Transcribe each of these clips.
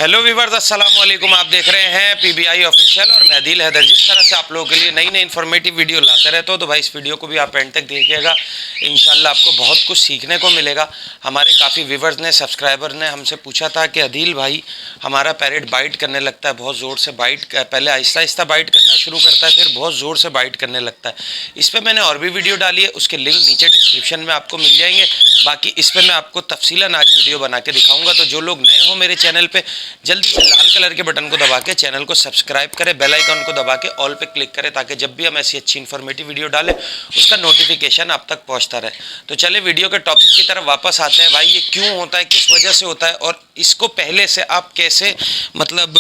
Hello viewers, अस्सलाम वालेकुम। आप देख रहे हैं पीबीआई ऑफिशियल और मैं आदिल हैदर। जिस तरह से आप लोगों के लिए नई नई इन्फॉर्मेटिव वीडियो लाते रहते हो, तो भाई इस वीडियो को भी आप एंड तक देखिएगा। इंशाल्लाह आपको बहुत कुछ सीखने को मिलेगा। हमारे काफ़ी व्यूवर्स ने, सब्सक्राइबर ने हमसे पूछा था कि आदिल भाई, हमारा पैरेट बाइट करने लगता है, बहुत ज़ोर से बाइट, पहले आहिस्ता आहिस्ता बाइट करना शुरू करता है, फिर बहुत ज़ोर से बाइट करने लगता है। इस पर मैंने और भी वीडियो डाली है, उसके लिंक नीचे डिस्क्रिप्शन में आपको मिल जाएंगे। बाकी इस पर मैं आपको तफसीलन आज वीडियो बना के दिखाऊँगा। तो जो लोग नए हो मेरे चैनल पर, जल्दी से लाल कलर के बटन को दबा के चैनल को सब्सक्राइब करें, बेल आइकन को दबा के ऑल पे क्लिक करें, ताकि जब भी हम ऐसी अच्छी इन्फॉर्मेटिव वीडियो डालें उसका नोटिफिकेशन आप तक पहुंचता रहे। तो चले वीडियो के टॉपिक की तरफ वापस आते हैं। भाई ये क्यों होता है, किस वजह से होता है, और इसको पहले से आप कैसे मतलब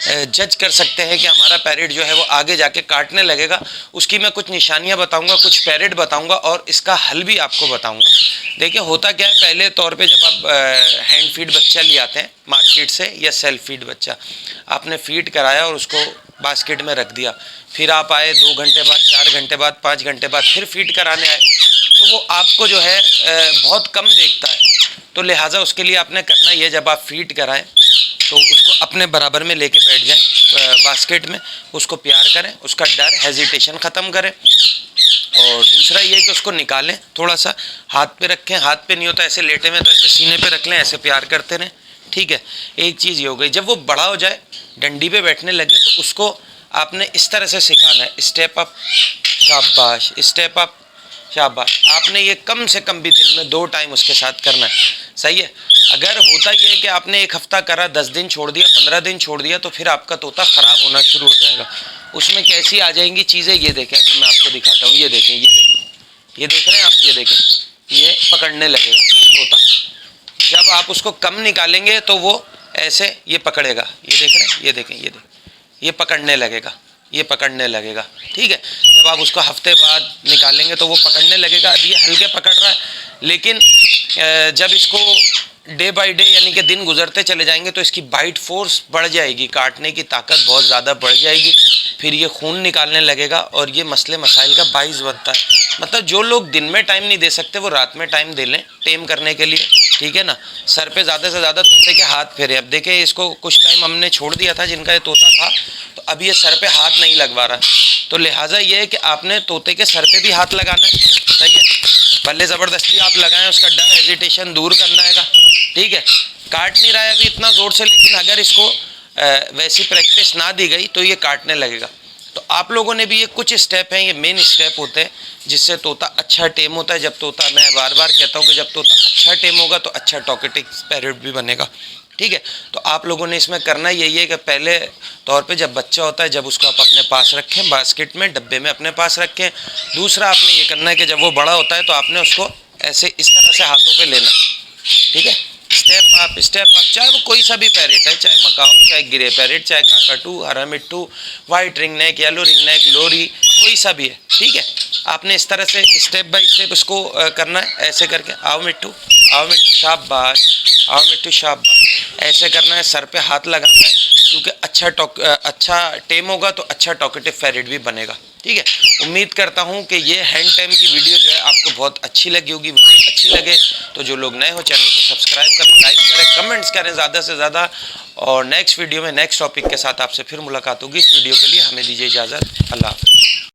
जज कर सकते हैं कि हमारा पैरेट जो है वो आगे जाके काटने लगेगा। उसकी मैं कुछ निशानियां बताऊंगा, कुछ पैरेट बताऊंगा और इसका हल भी आपको बताऊंगा। देखिए होता क्या है, पहले तौर पे जब आप हैंड फीड बच्चा ले आते हैं मार्केट से या सेल्फ फीड बच्चा, आपने फीड कराया और उसको बास्केट में रख दिया, फिर आप आए 2 घंटे बाद, 4 घंटे बाद, 5 घंटे बाद फिर फीड कराने आए, तो वो आपको जो है बहुत कम देखता है। तो लिहाजा उसके लिए आपने करना ये, जब आप फीड कराएं तो उसको अपने बराबर में लेके बैठ जाएं बास्केट में, उसको प्यार करें, उसका डर, हेजिटेशन ख़त्म करें। और दूसरा ये कि उसको निकालें, थोड़ा सा हाथ पे रखें, हाथ पे नहीं होता ऐसे लेटे में तो ऐसे सीने पे रख लें, ऐसे प्यार करते रहें। ठीक है, एक चीज़ ये हो गई। जब वो बड़ा हो जाए, डंडी पे बैठने लगे, तो उसको आपने इस तरह से सिखाना है, स्टेप अप शाबाश, स्टेप अप शाबाश। आपने ये कम से कम भी दिन में 2 टाइम उसके साथ करना है, सही है। अगर होता ये है कि आपने 1 हफ्ता करा, 10 दिन छोड़ दिया, 15 दिन छोड़ दिया, तो फिर आपका तोता ख़राब होना शुरू हो जाएगा। उसमें कैसी आ जाएंगी चीज़ें, ये देखें, अभी मैं आपको दिखाता हूँ। ये देखें, ये देख रहे हैं आप, ये देखें, ये पकड़ने लगेगा तोता। जब आप उसको कम निकालेंगे तो वो ऐसे ये पकड़ेगा, ये देख रहे हैं, ये देखें, ये पकड़ने लगेगा, ये पकड़ने लगेगा। ठीक है, जब आप उसको हफ्ते बाद निकालेंगे तो वो पकड़ने लगेगा। अब ये हल्के पकड़ रहा है, लेकिन जब इसको डे बाय डे यानी कि दिन गुजरते चले जाएंगे तो इसकी बाइट फोर्स बढ़ जाएगी, काटने की ताकत बहुत ज़्यादा बढ़ जाएगी, फिर ये खून निकालने लगेगा और ये मसले मसाइल का बाइस बनता है। मतलब जो लोग दिन में टाइम नहीं दे सकते वो रात में टाइम दे लें टेम करने के लिए, ठीक है ना। सर पे ज़्यादा से ज़्यादा तोते के हाथ फेरे। अब देखें, इसको कुछ टाइम हमने छोड़ दिया था, जिनका ये तोता था, तो अब ये सर पे हाथ नहीं लगवा रहा। तो लिहाजा ये है कि आपने तोते के सर पे भी हाथ लगाना है, सही है। भले ज़बरदस्ती आप लगाएं, उसका डर, हेजिटेशन दूर करना है, ठीक है। काट नहीं रहा है अभी इतना ज़ोर से, लेकिन अगर इसको वैसी प्रैक्टिस ना दी गई तो ये काटने लगेगा। तो आप लोगों ने भी ये कुछ स्टेप हैं, ये मेन स्टेप होते हैं जिससे तोता अच्छा टेम होता है। जब तोता, मैं बार बार कहता हूँ कि जब तोता अच्छा टेम होगा तो अच्छा टॉकेटिक पैरेट भी बनेगा, ठीक है। तो आप लोगों ने इसमें करना यही है कि पहले तौर पे जब बच्चा होता है, जब उसको आप अपने पास रखें, बास्केट में, डब्बे में अपने पास रखें। दूसरा आपने ये करना है कि जब वो बड़ा होता है तो आपने उसको ऐसे इस तरह से हाथों पे लेना, ठीक है। स्टेप आप, चाहे वो कोई सा भी पैरेट है, चाहे मकाओ, चाहे गिरे पैरेट, चाहे काकाटू, हरा मिट्टू, white ring neck, yellow ring neck, lory, कोई सा भी है, ठीक है। आपने इस तरह से स्टेप बाय स्टेप इसको करना है, ऐसे करके, आओ मिट्टू, आओ मिट्टू, शाबाश, आओ मिट्टू, शाबाश, ऐसे करना है। सर पे हाथ लगाना है, क्योंकि अच्छा टेम होगा तो अच्छा टॉकेटिव पैरेट भी बनेगा, ठीक है। उम्मीद करता हूँ कि ये हैंड टाइम की वीडियो जो है आपको बहुत अच्छी लगी होगी। वीडियो अच्छी लगे तो जो लोग नए हो चैनल को सब्सक्राइब करें, लाइक करें, कमेंट्स करें ज़्यादा से ज़्यादा। और नेक्स्ट वीडियो में नेक्स्ट टॉपिक के साथ आपसे फिर मुलाकात होगी। इस वीडियो के लिए हमें दीजिए इजाज़त। अल्लाह हाफ़िज़।